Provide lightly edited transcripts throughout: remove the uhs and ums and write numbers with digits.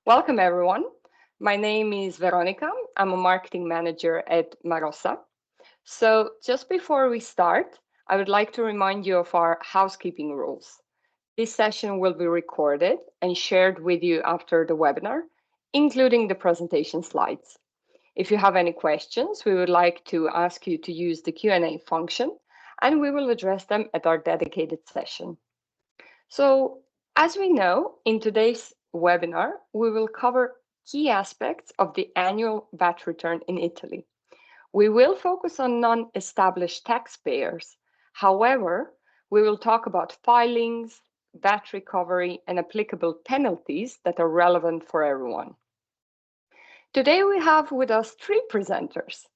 Welcome, everyone. My name is Veronica. I'm a marketing manager at Marossa. So just before we start, I would like to remind you of our housekeeping rules. This session will be recorded and shared with you after the webinar, including the presentation slides. If you have any questions, we would like to ask you to use the Q&A function, and we will address them at our dedicated session. So, as we know, in today's webinar, we will cover key aspects of the annual VAT return in Italy. We will focus on non-established taxpayers. However, we will talk about filings, VAT recovery, and applicable penalties that are relevant for everyone. Today, we have with us three presenters.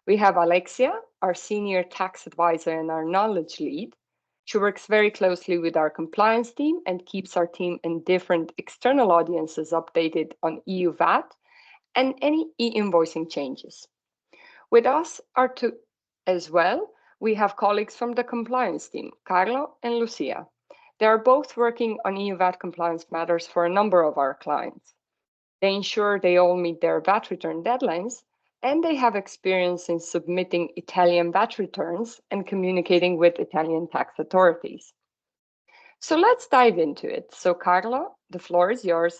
We have Alexia, our senior tax advisor and our knowledge lead. She works very closely with our compliance team and keeps our team and different external audiences updated on EU VAT and any e-invoicing changes. With us as well, we have colleagues from the compliance team, Carlo and Lucia. They are both working on EU VAT compliance matters for a number of our clients. They ensure they all meet their VAT return deadlines, and they have experience in submitting Italian VAT returns and communicating with Italian tax authorities. So let's dive into it. So Carlo, the floor is yours.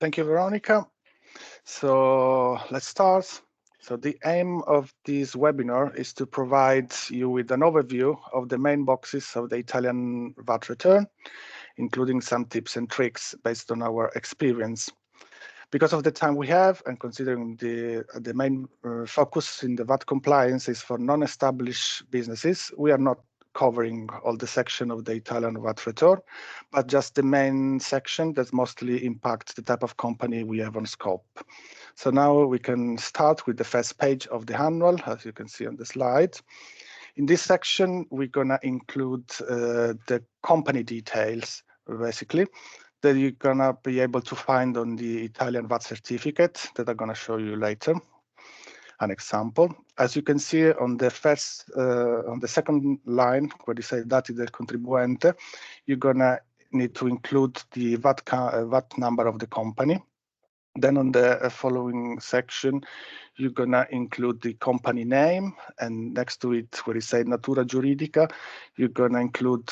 Thank you, Veronica. So let's start. So the aim of this webinar is to provide you with an overview of the main boxes of the Italian VAT return, including some tips and tricks based on our experience. Because of the time we have, and considering the main focus in the VAT compliance is for non-established businesses, we are not covering all the section of the Italian VAT return, but just the main section that mostly impacts the type of company we have on scope. So now we can start with the first page of the annual, as you can see on the slide. In this section, we're gonna include the company details, basically, that you're gonna be able to find on the Italian VAT certificate that I'm gonna show you later. An example. As you can see on the second line, where you say dati del contribuente, you're gonna need to include the VAT number of the company. Then on the following section, you're gonna include the company name, and next to it, where you say natura giuridica, you're gonna include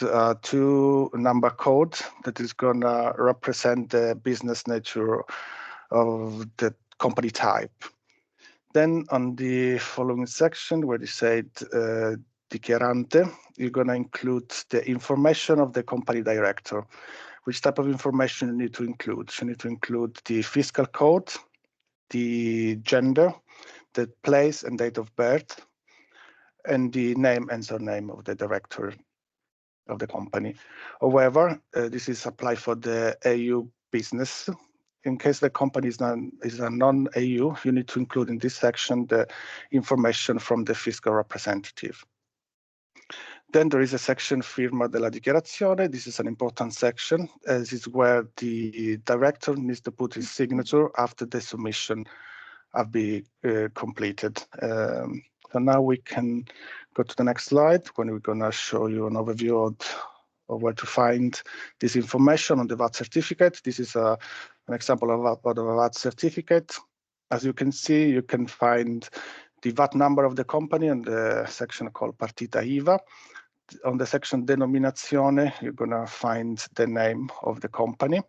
two number code that is gonna represent the business nature of the company type. Then on the following section, where you said dichiarante, you're gonna include the information of the company director. Which type of information you need to include? You need to include the fiscal code, the gender, the place and date of birth, and the name and surname of the director of the company. However, this is applied for the EU business. In case the company is a non-EU, you need to include in this section the information from the fiscal representative. Then there is a section firma della dichiarazione. This is an important section, as is where the director needs to put his signature after the submission have been completed. So now we can go to the next slide when we're gonna show you an overview of where to find this information on the VAT certificate. This is an example of a VAT certificate. As you can see, you can find the VAT number of the company in the section called Partita IVA. On the section Denominazione, you're gonna find the name of the company.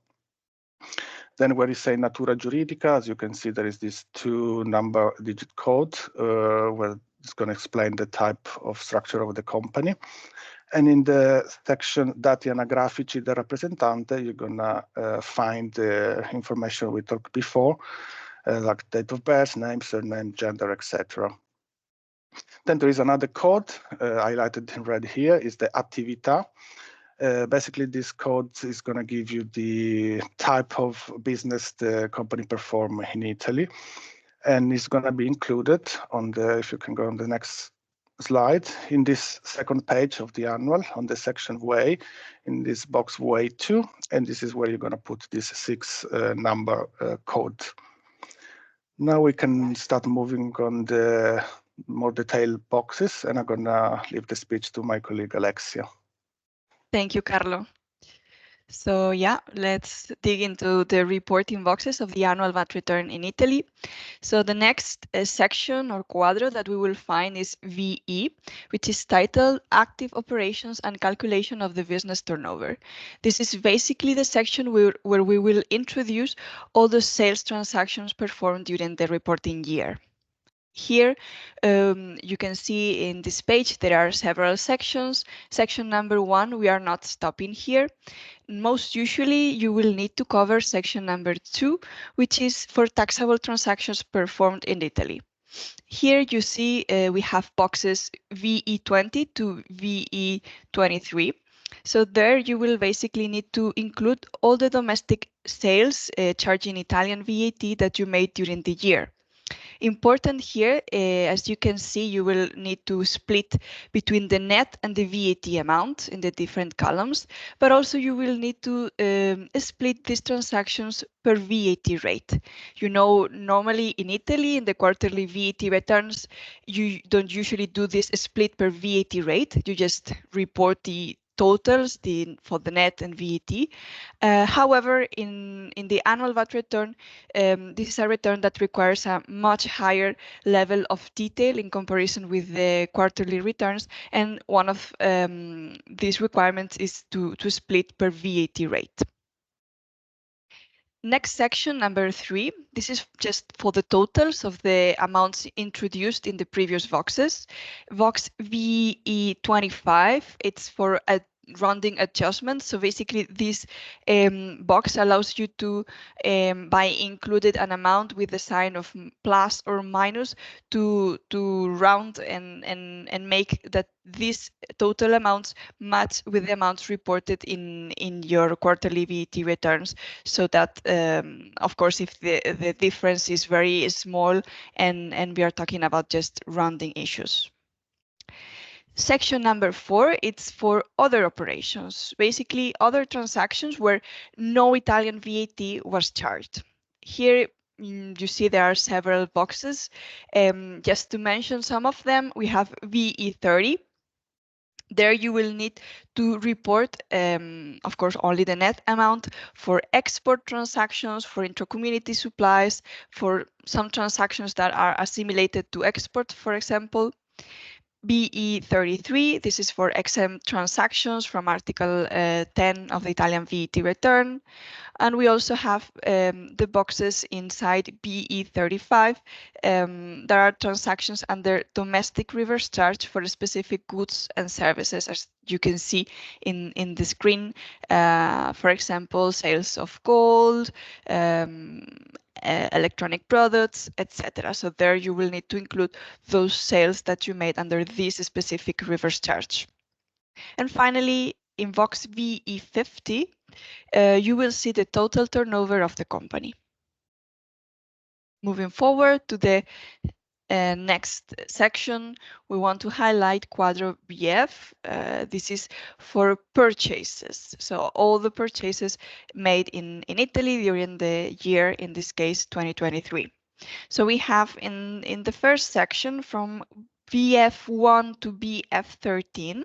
Then where you say Natura Giuridica, as you can see, there is this 2-digit code where it's gonna explain the type of structure of the company. And in the section Dati anagrafici del rappresentante, you're gonna find the information we talked before, like date of birth, name, surname, gender, etc. Then there is another code highlighted in red here, is the attività. Basically, this code is going to give you the type of business the company perform in Italy, and it's going to be included on the, if you can go on the next slide, in this second page of the annual, on the section way, in this box way 2, and this is where you're going to put this 6-number code. Now we can start moving on the more detailed boxes, and I'm gonna leave the speech to my colleague Alexia. Thank you, Carlo. So yeah, let's dig into the reporting boxes of the annual VAT return in Italy. So the next section or quadro that we will find is VE, which is titled Active Operations and Calculation of the Business Turnover. This is basically the section where we will introduce all the sales transactions performed during the reporting year. Here, you can see in this page, there are several sections. Section number 1, we are not stopping here. Most usually, you will need to cover section number 2, which is for taxable transactions performed in Italy. Here you see we have boxes VE20 to VE23. So there you will basically need to include all the domestic sales charging Italian VAT that you made during the year. Important here, as you can see, you will need to split between the net and the VAT amount in the different columns, but also you will need to split these transactions per VAT rate. You know, normally in Italy, in the quarterly VAT returns, you don't usually do this split per VAT rate. You just report the totals for the net and VAT. However, in the annual VAT return, this is a return that requires a much higher level of detail in comparison with the quarterly returns, and one of these requirements is to split per VAT rate. Next section, number 3, this is just for the totals of the amounts introduced in the previous boxes. Box VE25, it's for a rounding adjustment. So basically this box allows you to, by included an amount with the sign of plus or minus, to round and make that these total amounts match with the amounts reported in your quarterly VAT returns, so that of course if the difference is very small and we are talking about just rounding issues. Section number 4, it's for other operations, basically other transactions where no Italian VAT was charged. Here you see there are several boxes. Just to mention some of them, we have VE30. There you will need to report, of course, only the net amount for export transactions, for intra-community supplies, for some transactions that are assimilated to export, for example. BE33, this is for exempt transactions from Article 10 of the Italian VAT return. And we also have the boxes inside BE35. There are transactions under domestic reverse charge for specific goods and services, as you can see in the screen. For example, sales of gold, electronic products, etc. So there you will need to include those sales that you made under this specific reverse charge. And finally, in box VE50, you will see the total turnover of the company. Moving forward to the next section, we want to highlight Quadro BF. This is for purchases. So all the purchases made in Italy during the year, in this case, 2023. So we have in the first section from BF1 to BF13.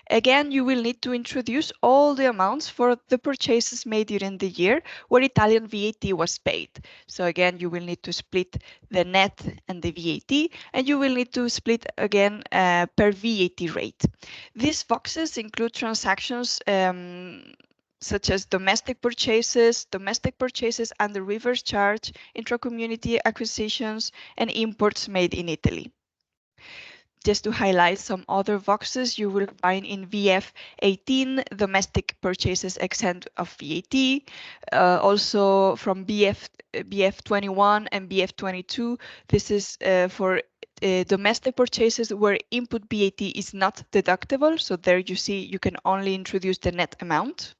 Again, you will need to introduce all the amounts for the purchases made during the year where Italian VAT was paid. So again, you will need to split the net and the VAT, and you will need to split again per VAT rate. These boxes include transactions such as domestic purchases and the reverse charge, intra-community acquisitions, and imports made in Italy. Just to highlight some other boxes, you will find in VF18 domestic purchases exempt of VAT. Also from BF21 and BF22, this is for domestic purchases where input VAT is not deductible. So there you see you can only introduce the net amount.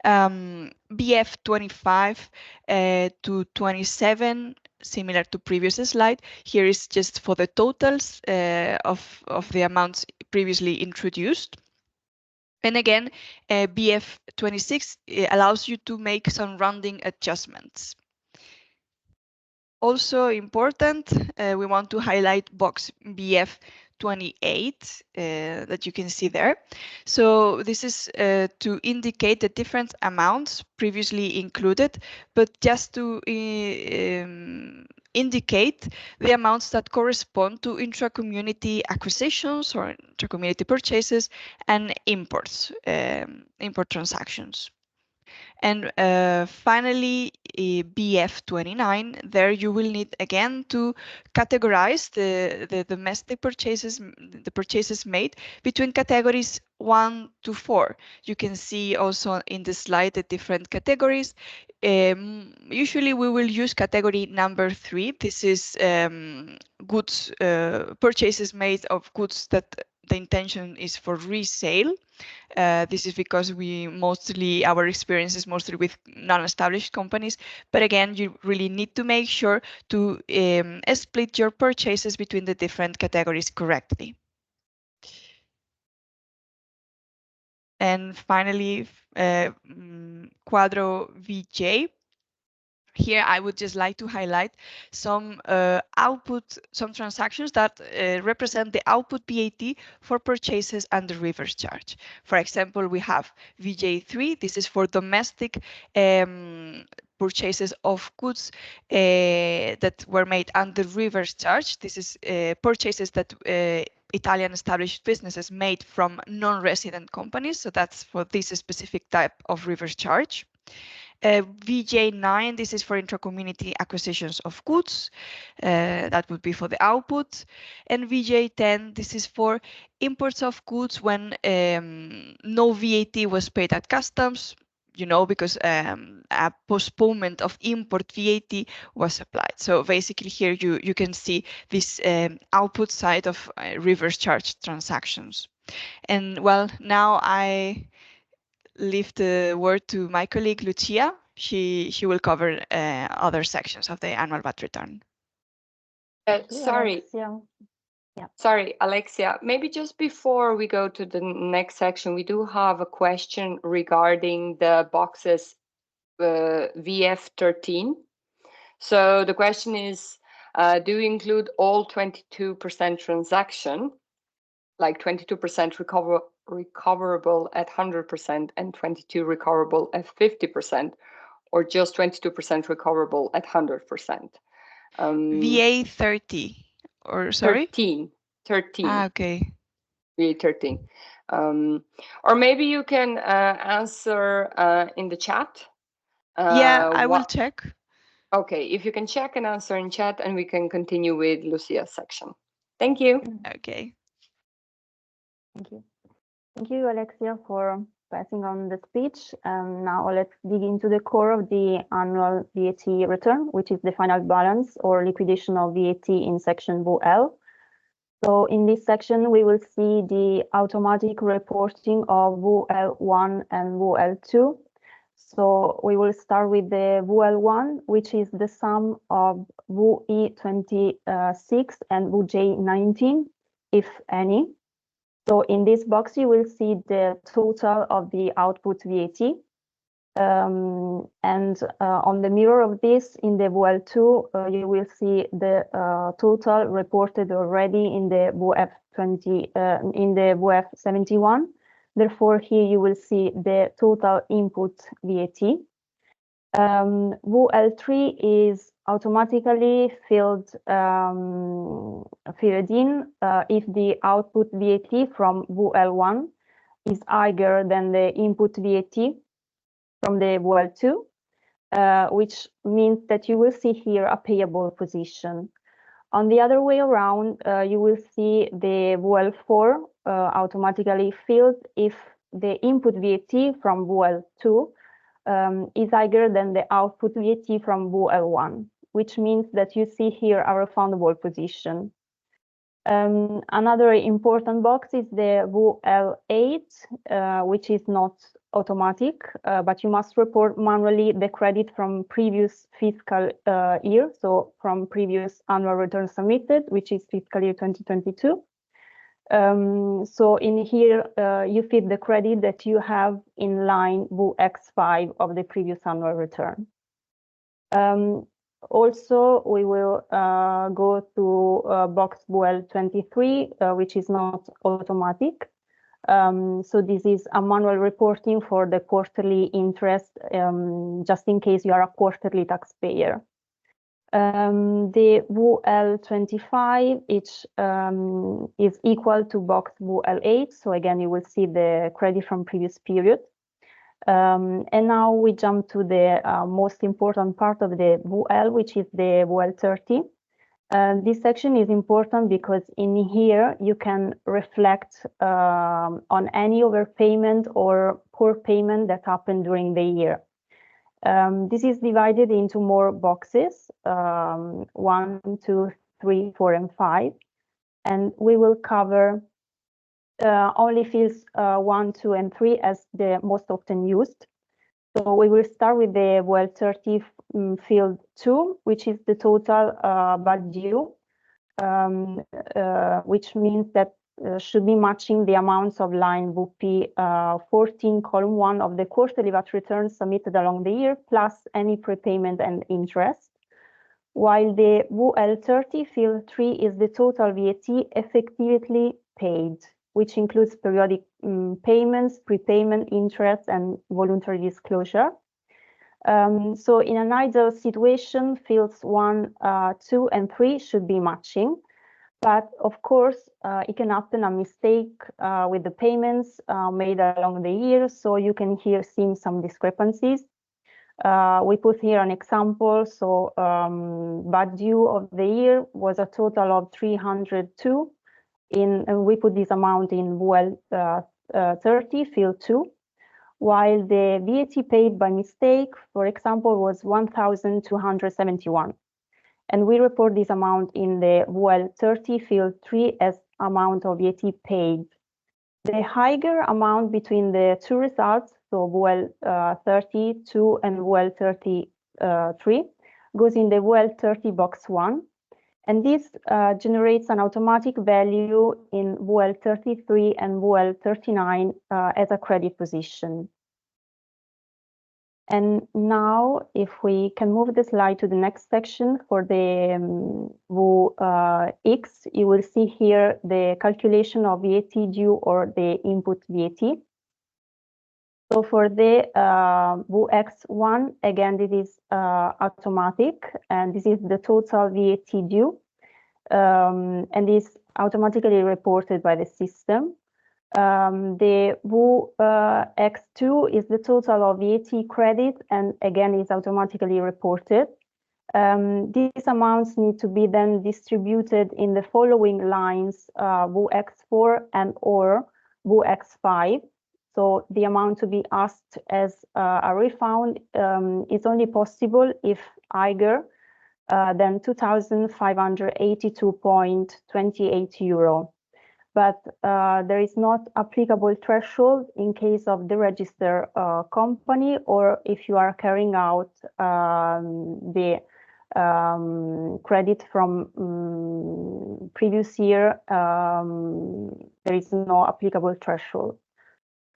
BF25 to 27, similar to previous slide. Here is just for the totals of the amounts previously introduced. And again, BF26 allows you to make some rounding adjustments. Also important, we want to highlight box BF 28 that you can see there. So this is to indicate the different amounts previously included, but just to indicate the amounts that correspond to intra-community acquisitions or intra-community purchases and imports, import transactions. And finally, BF29, there you will need again to categorize the domestic purchases, the purchases made between categories 1 to 4. You can see also in the slide the different categories. Usually we will use category number 3. This is goods, purchases made of goods that the intention is for resale. This is because our experience is mostly with non-established companies. But again, you really need to make sure to split your purchases between the different categories correctly. And finally, Quadro VJ. Here, I would just like to highlight some some transactions that represent the output VAT for purchases under reverse charge. For example, we have VJ3. This is for domestic purchases of goods that were made under reverse charge. This is purchases that Italian established businesses made from non-resident companies. So that's for this specific type of reverse charge. VJ9, this is for intra-community acquisitions of goods. That would be for the output. And VJ10, this is for imports of goods when no VAT was paid at customs, because a postponement of import VAT was applied. So basically here you can see this output side of reverse charge transactions. And well, now I leave the word to my colleague Lucia. She will cover other sections of the annual VAT return. Sorry. Alexia. Yeah. Sorry, Alexia. Maybe just before we go to the next section, we do have a question regarding the boxes VF13. So the question is, do you include all 22% transaction, like 22% recoverable at 100% and 22 recoverable at 50%, or just 22% recoverable at 100%? VA 30, or sorry? 13. Okay. VA 13. Or maybe you can answer in the chat. Yeah, I will check. Okay, if you can check and answer in chat, and we can continue with Lucia's section. Thank you. Okay. Thank you. Thank you, Alexia, for passing on the speech. Now let's dig into the core of the annual VAT return, which is the final balance or liquidation of VAT in section VL. So in this section, we will see the automatic reporting of VL1 and VL2. So we will start with the VL1, which is the sum of VE26 and VJ19, if any. So in this box, you will see the total of the output VAT. And on the mirror of this, in the VL2, you will see the total reported already in the VF71. Therefore, here you will see the total input VAT. VL3 is automatically filled in if the output VAT from VL1 is higher than the input VAT from the VL2, which means that you will see here a payable position. On the other way around, you will see the VL4 automatically filled if the input VAT from VL2 is higher than the output VAT from VL1, which means that you see here a refundable position. Another important box is the VL8, which is not automatic, but you must report manually the credit from previous fiscal year, so from previous annual return submitted, which is fiscal year 2022. So in here, you feed the credit that you have in line VX5 of the previous annual return. Also, we will go to box BUL 23, which is not automatic. So this is a manual reporting for the quarterly interest, just in case you are a quarterly taxpayer. The BUL 25 is equal to box BUL 8. So again, you will see the credit from previous period. And now we jump to the most important part of the BUL, which is the BUL 30. This section is important because in here you can reflect on any overpayment or poor payment that happened during the year. This is divided into more boxes, 1, 2, 3, 4, and 5. And we will cover only fields 1, 2, and 3 as the most often used. So we will start with the BUL 30 field 2, which is the total VAT due, which means that should be matching the amounts of line VP 14, column 1 of the quarterly VAT returns submitted along the year, plus any prepayment and interest. While the BUL 30 field 3 is the total VAT effectively paid, which includes periodic payments, prepayment, interest, and voluntary disclosure. So in an ideal situation, fields 1, 2, and 3 should be matching. But of course, it can happen a mistake with the payments made along the year. So you can here see some discrepancies. We put here an example. So VAT due of the year was a total of 302. And we put this amount in BUL 30, field 2, while the VAT paid by mistake, for example, was 1,271. And we report this amount in the BUL 30, field 3 as amount of VAT paid. The higher amount between the two results, so BUL 32 and BUL 33, goes in the BUL 30 box 1. And this generates an automatic value in BUL 33 and BUL 39 as a credit position. And now, if we can move the slide to the next section for the BU X, you will see here the calculation of VAT due or the input VAT. So for the BU X1, again, this is automatic, and this is the total VAT due, and is automatically reported by the system. The BU X2 is the total of VAT credit, and again is automatically reported. These amounts need to be then distributed in the following lines, BU X4 and or BU X5. So the amount to be asked as a refund is only possible if higher than 2,582.28 euro. But there is not applicable threshold in case of the register company, or if you are carrying out the credit from previous year, there is no applicable threshold.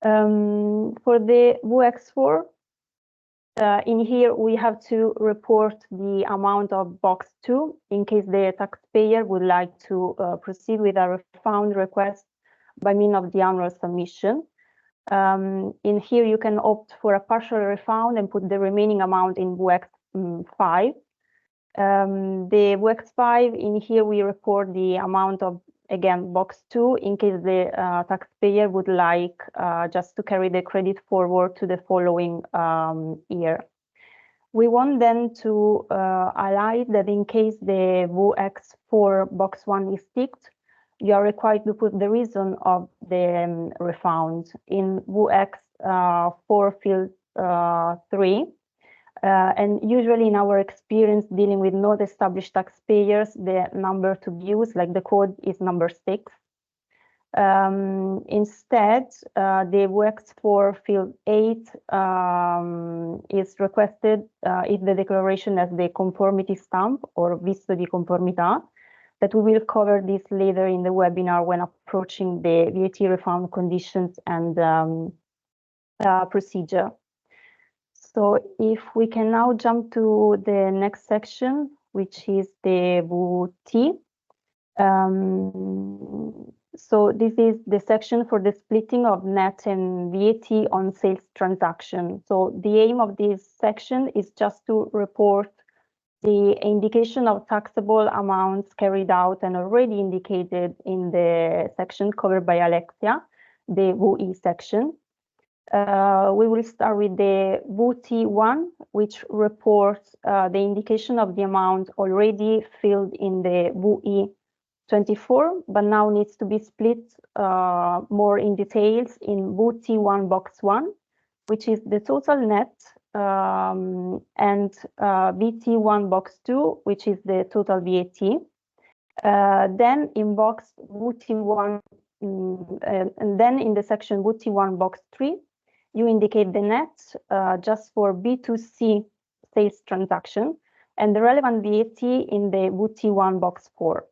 For the BU X4, in here we have to report the amount of box 2 in case the taxpayer would like to proceed with a refund request by means of the annual submission. In here you can opt for a partial refund and put the remaining amount in BU X5. The BU X5, in here we report the amount of, again, box 2 in case the taxpayer would like just to carry the credit forward to the following year. We want then to highlight that in case the BU X4 box 1 is ticked, you are required to put the reason of the refund in BU X4 field 3. And usually in our experience dealing with not established taxpayers, the number to be used, like the code, is number 6. Instead, the BU X4 field 8 is requested if the declaration has the conformity stamp or visto di conformità, that we will cover this later in the webinar when approaching the VAT refund conditions and procedure. So if we can now jump to the next section, which is the VAT. So this is the section for the splitting of net and VAT on sales transaction. So the aim of this section is just to report the indication of taxable amounts carried out and already indicated in the section covered by Alexia, the VUE section. We will start with the VAT1, which reports the indication of the amount already filled in the VUE 24, but now needs to be split more in details in VAT1 box 1, which is the total net, and VAT1 box 2, which is the total VAT. Then in box VAT1, and then in the section VAT1 box 3, you indicate the net just for B2C sales transaction and the relevant VAT in the VAT1 box 4.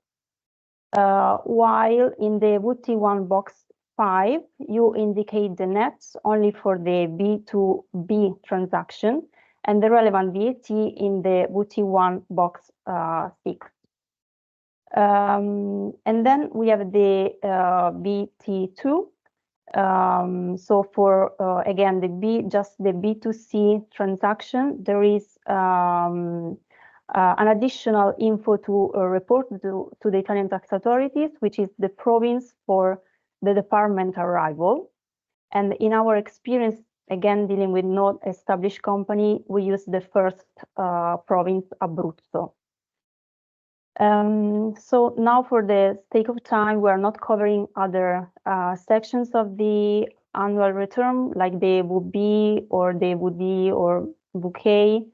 While in the VAT1 box 5, you indicate the nets only for the B2B transaction and the relevant VAT in the VAT1 box 6. And then we have the BT2. So for again just the B2C transaction, there is an additional info to report to the Italian tax authorities, which is the province for the department arrival. And in our experience, again dealing with not established company, we use the first province, Abruzzo. So now for the sake of time, we are not covering other sections of the annual return, like the VB or the VD or VK,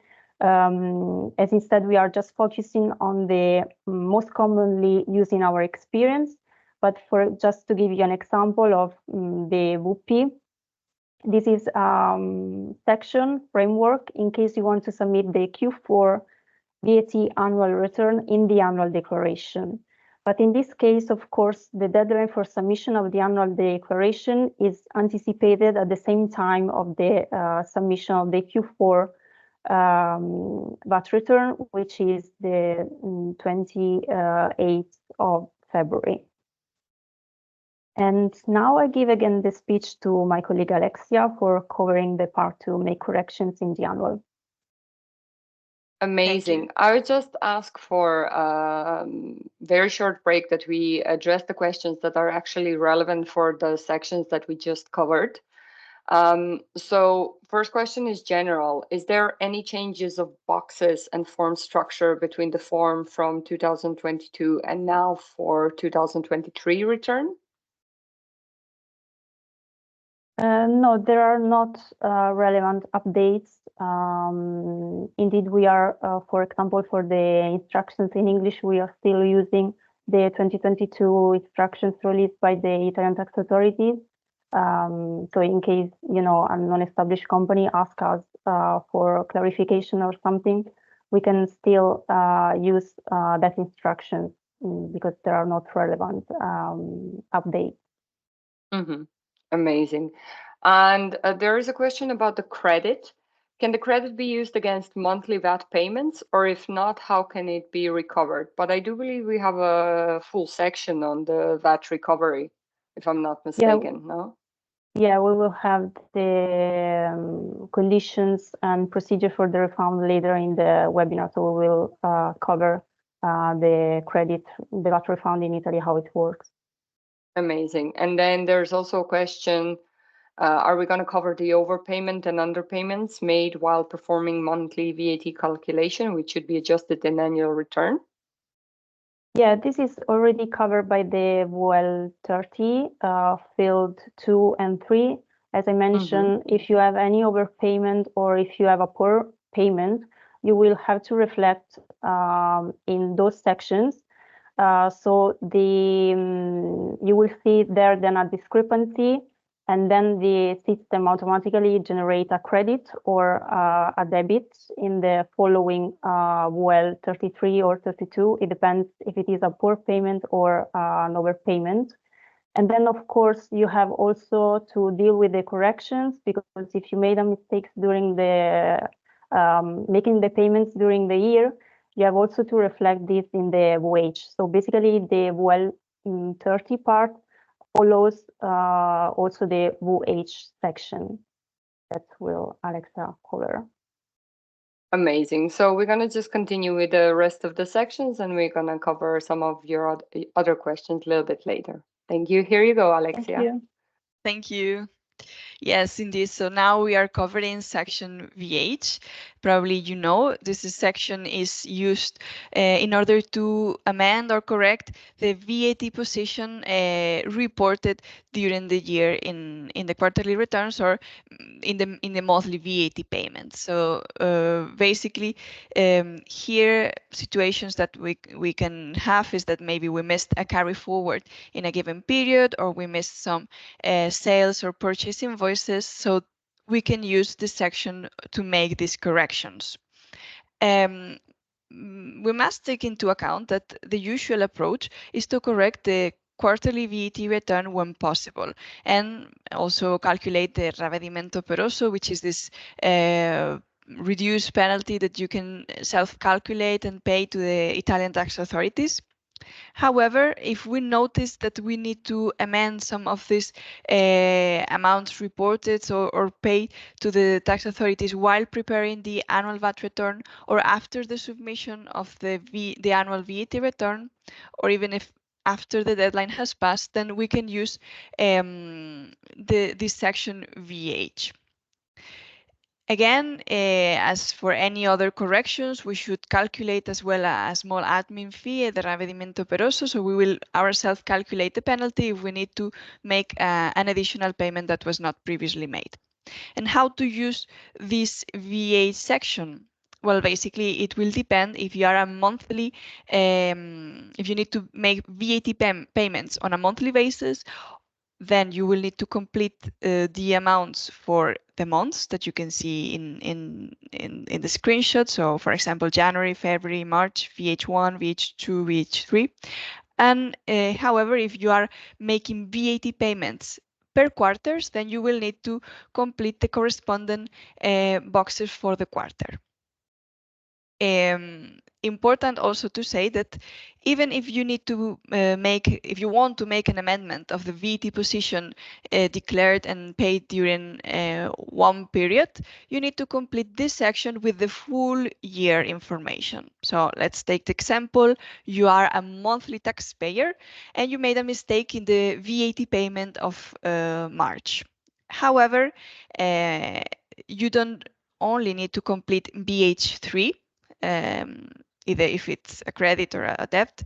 as instead we are just focusing on the most commonly used in our experience. But for just to give you an example of the VP, this is section framework in case you want to submit the Q4 VAT annual return in the annual declaration. But in this case, of course, the deadline for submission of the annual declaration is anticipated at the same time of the submission of the Q4 VAT return, which is the 28th of February. And now I give again the speech to my colleague Alexia for covering the part to make corrections in the annual. Amazing. I would just ask for a very short break that we address the questions that are actually relevant for the sections that we just covered. So first question is general. Is there any changes of boxes and form structure between the form from 2022 and now for 2023 return? No, there are not relevant updates. Indeed, we are, for example, for the instructions in English, we are still using the 2022 instructions released by the Italian tax authorities. So in case, you know, a non-established company asks us for clarification or something, we can still use that instruction because there are not relevant updates. Mm-hmm. Amazing. And there is a question about the credit. Can the credit be used against monthly VAT payments, or if not, how can it be recovered? But I do believe we have a full section on the VAT recovery, if I'm not mistaken, no? Yeah, we will have the conditions and procedure for the refund later in the webinar, so we will cover the credit, the VAT refund in Italy, how it works. Amazing. And then there's also a question, are we going to cover the overpayment and underpayments made while performing monthly VAT calculation, which should be adjusted in annual return? Yeah, this is already covered by the VUL 30, field 2 and 3. As I mentioned, if you have any overpayment or if you have a poor payment, you will have to reflect in those sections. So you will see there then a discrepancy, and then the system automatically generate a credit or a debit in the following VUL 33 or 32. It depends if it is a poor payment or an overpayment. And then, of course, you have also to deal with the corrections, because if you made a mistake during the making the payments during the year, you have also to reflect this in the wage. So basically, the WL 30 part follows also the wage section that will Alexa cover. Amazing. So we're going to just continue with the rest of the sections, and we're going to cover some of your other questions a little bit later. Thank you. Here you go, Alexia. Thank you. Thank you. Yes, indeed. So now we are covering section VH. Probably you know this section is used in order to amend or correct the VAT position reported during the year in the quarterly returns or in the monthly VAT payments. So basically, here situations that we can have is that maybe we missed a carry forward in a given period, or we missed some sales or purchase invoices, so we can use this section to make these corrections. We must take into account that the usual approach is to correct the quarterly VAT return when possible, and also calculate the ravvedimento operoso, which is this reduced penalty that you can self-calculate and pay to the Italian tax authorities. However, if we notice that we need to amend some of these amounts reported or paid to the tax authorities while preparing the annual VAT return, or after the submission of the annual VAT return, or even if after the deadline has passed, then we can use this section VH. Again, as for any other corrections, we should calculate as well a small admin fee, the ravvedimento operoso, so we will ourselves calculate the penalty if we need to make an additional payment that was not previously made. And how to use this VA section? Well, basically, it will depend if you are a monthly, if you need to make VAT payments on a monthly basis, then you will need to complete the amounts for the months that you can see in the screenshot. So, for example, January, February, March, VH1, VH2, VH3. And however, if you are making VAT payments per quarters, then you will need to complete the corresponding boxes for the quarter. Important also to say that even if you need to if you want to make an amendment of the VAT position declared and paid during one period, you need to complete this section with the full year information. So let's take the example. You are a monthly taxpayer and you made a mistake in the VAT payment of March. However, you don't only need to complete BH3, either if it's a credit or a debt,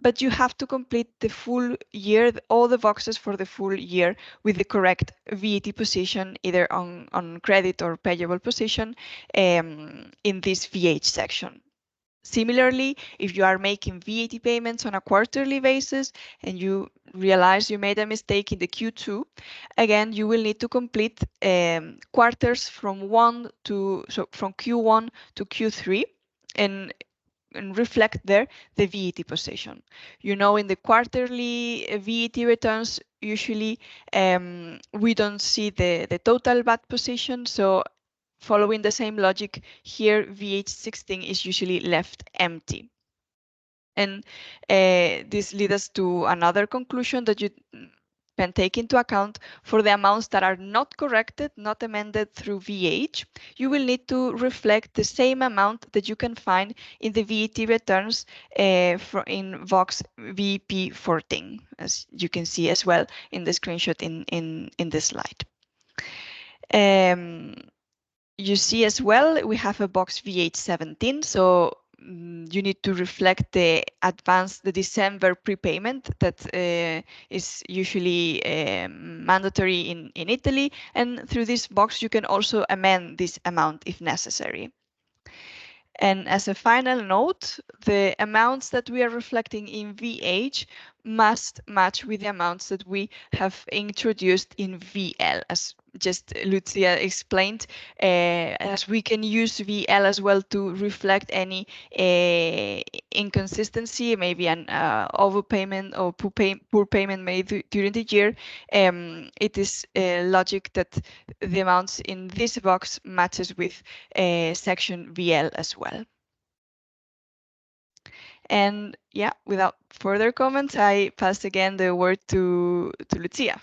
but you have to complete the full year, all the boxes for the full year with the correct VAT position, either on credit or payable position in this VH section. Similarly, if you are making VAT payments on a quarterly basis and you realize you made a mistake in the Q2, again, you will need to complete quarters from Q1 to Q3 and reflect there the VAT position. You know, in the quarterly VAT returns, usually we don't see the total VAT position, so following the same logic here, VH16 is usually left empty. And this leads us to another conclusion that you can take into account. For the amounts that are not corrected, not amended through VH, you will need to reflect the same amount that you can find in the VAT returns in Vox VP14, as you can see as well in the screenshot in this slide. You see as well, we have a box VH17, so you need to reflect the December prepayment that is usually mandatory in Italy, and through this box you can also amend this amount if necessary. And as a final note, the amounts that we are reflecting in VH must match with the amounts that we have introduced in VL, as just Lucia explained, as we can use VL as well to reflect any inconsistency, maybe an overpayment or poor payment made during the year. It is logic that the amounts in this box matches with section VL as well. And yeah, without further comments, I pass again the word to Lucia.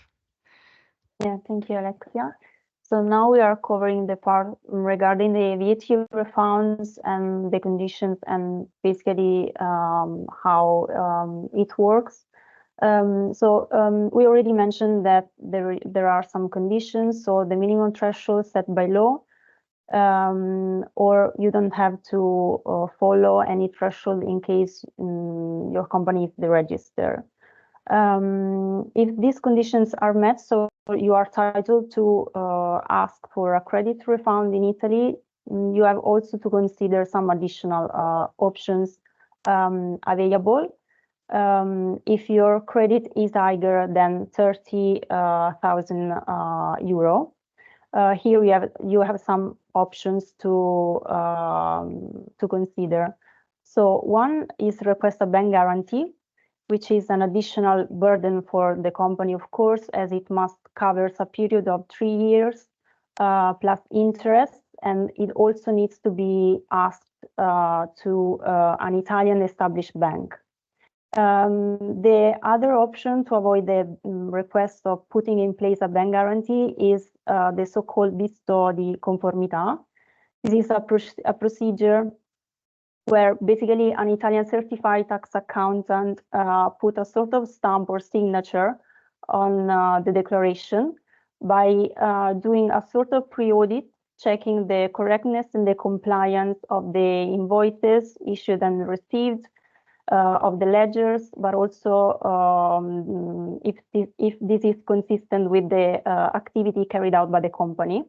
Yeah, thank you, Alexia. So now we are covering the part regarding the VAT refunds and the conditions and basically how it works. We already mentioned that there are some conditions, so the minimum threshold set by law, or you don't have to follow any threshold in case your company is deregistered. If these conditions are met, so you are entitled to ask for a credit refund in Italy. You have also to consider some additional options available. If your credit is higher than 30,000 euro, here you have some options to consider. So one is request a bank guarantee, which is an additional burden for the company, of course, as it must cover a period of 3 years plus interest, and it also needs to be asked to an Italian established bank. The other option to avoid the request of putting in place a bank guarantee is the so-called visto di conformità. This is a procedure where basically an Italian certified tax accountant put a sort of stamp or signature on the declaration by doing a sort of pre-audit, checking the correctness and the compliance of the invoices issued and received, of the ledgers, but also if this is consistent with the activity carried out by the company.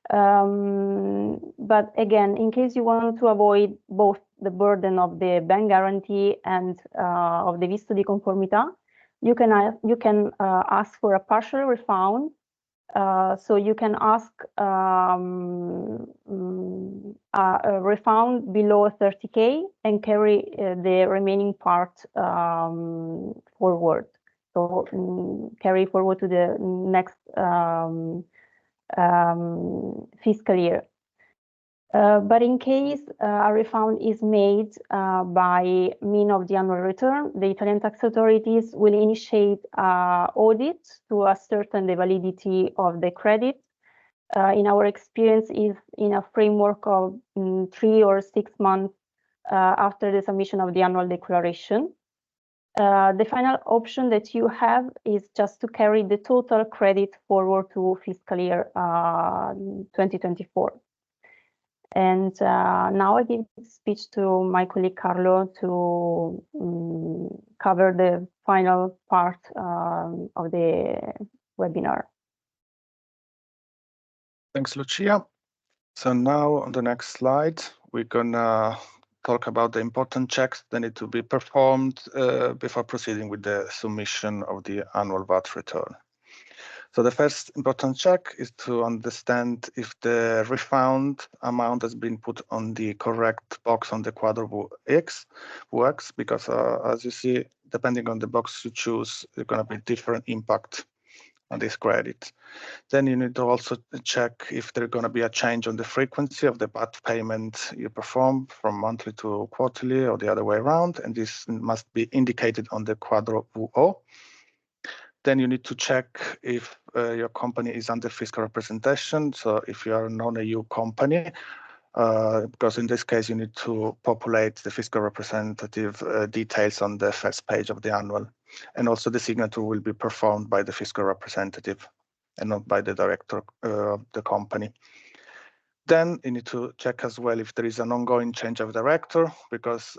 But again, in case you want to avoid both the burden of the bank guarantee and of the visto di conformità, you can ask for a partial refund. So you can ask a refund below 30K and carry the remaining part forward. So carry forward to the next fiscal year. But in case a refund is made by means of the annual return, the Italian tax authorities will initiate audit to ascertain the validity of the credit. In our experience, is in a framework of 3 or 6 months after the submission of the annual declaration. The final option that you have is just to carry the total credit forward to fiscal year 2024. And now I give speech to my colleague Carlo to cover the final part of the webinar. Thanks, Lucia. So now on the next slide, we're gonna talk about the important checks that need to be performed before proceeding with the submission of the annual VAT return. So the first important check is to understand if the refund amount has been put on the correct box on the quadro X, because as you see, depending on the box you choose, there's going to be different impact on this credit. Then you need to also check if there's going to be a change on the frequency of the VAT payment you perform from monthly to quarterly or the other way around, and this must be indicated on the quadro VO. Then you need to check if your company is under fiscal representation. So if you are a non-EU company, because in this case, you need to populate the fiscal representative details on the first page of the annual. And also the signature will be performed by the fiscal representative and not by the director of the company. Then you need to check as well if there is an ongoing change of director, because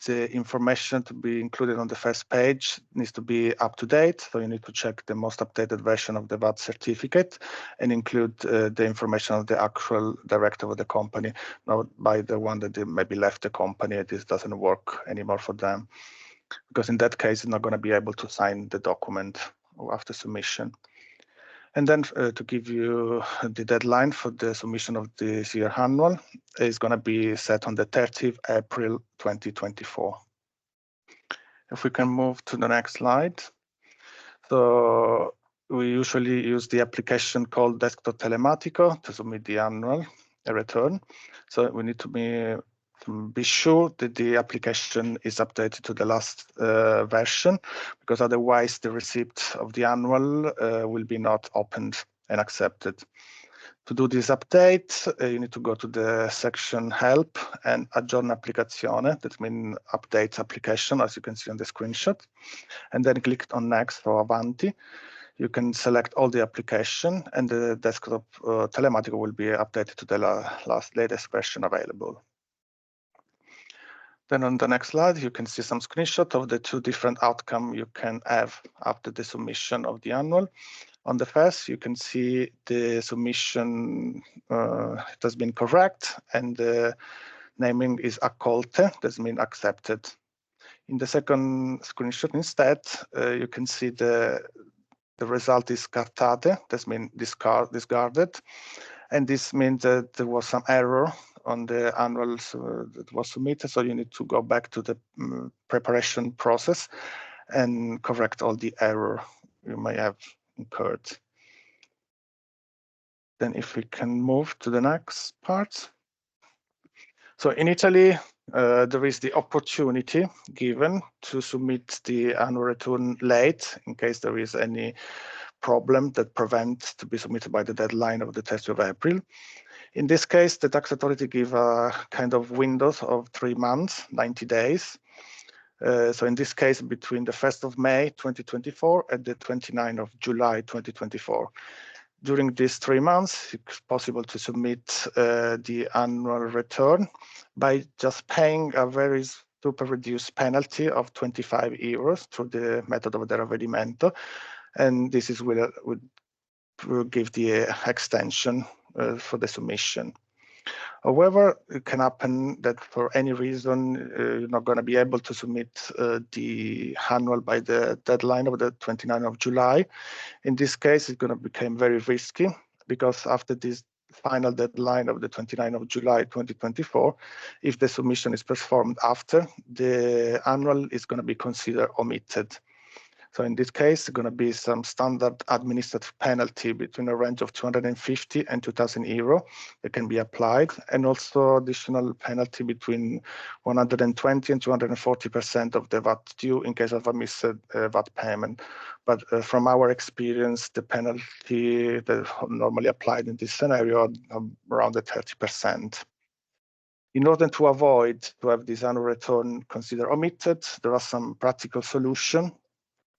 the information to be included on the first page needs to be up to date. So you need to check the most updated version of the VAT certificate and include the information of the actual director of the company, not by the one that maybe left the company. This doesn't work anymore for them, because in that case, it's not going to be able to sign the document after submission. And then to give you the deadline for the submission of this year annual is going to be set on the 30th April 2024. If we can move to the next slide. So we usually use the application called Desktop Telematico to submit the annual return. So we need to be sure that the application is updated to the last version, because otherwise the receipt of the annual will be not opened and accepted. To do this update, you need to go to the section Help and Aggiorna Applicazione, that means update application, as you can see on the screenshot, and then click on Next or Avanti. You can select all the application, and the desktop Telematico will be updated to the latest version available. Then on the next slide, you can see some screenshot of the two different outcomes you can have after the submission of the annual. On the first, you can see the submission it has been correct, and the naming is accolte, that means accepted. In the second screenshot instead, you can see the result is scartate, that means discarded, and this means that there was some error on the annual that was submitted, so you need to go back to the preparation process and correct all the error you may have incurred. Then if we can move to the next part. So in Italy, there is the opportunity given to submit the annual return late in case there is any problem that prevents to be submitted by the deadline of the 30th of April. In this case, the tax authority give a kind of windows of 3 months, 90 days. So in this case, between the 1st of May 2024 and the 29th of July 2024. During these 3 months, it's possible to submit the annual return by just paying a very super reduced penalty of 25 euros through the method of the ravvedimento, and this is will give the extension for the submission. However, it can happen that for any reason you're not going to be able to submit the annual by the deadline of the 29th of July. In this case, it's going to become very risky, because after this final deadline of the 29th of July 2024, if the submission is performed after, the annual is going to be considered omitted. So in this case, there's going to be some standard administrative penalty between a range of 250 and 2,000 euro that can be applied, and also additional penalty between 120 and 240% of the VAT due in case of a missed VAT payment. But from our experience, the penalty that normally applied in this scenario are around the 30%. In order to avoid to have this annual return considered omitted, there are some practical solutions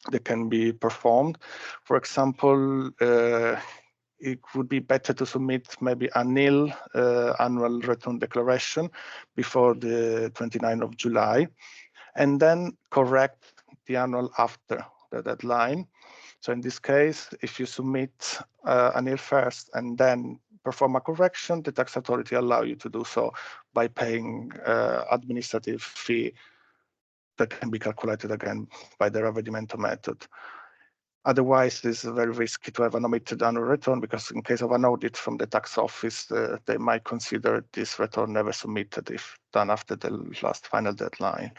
that can be performed. For example, it would be better to submit maybe a nil annual return declaration before the 29th of July, and then correct the annual after the deadline. So in this case, if you submit a nil first and then perform a correction, the tax authority allow you to do so by paying administrative fee that can be calculated again by the ravvedimento method. Otherwise, it's very risky to have an omitted annual return, because in case of an audit from the tax office, they might consider this return never submitted if done after the last final deadline.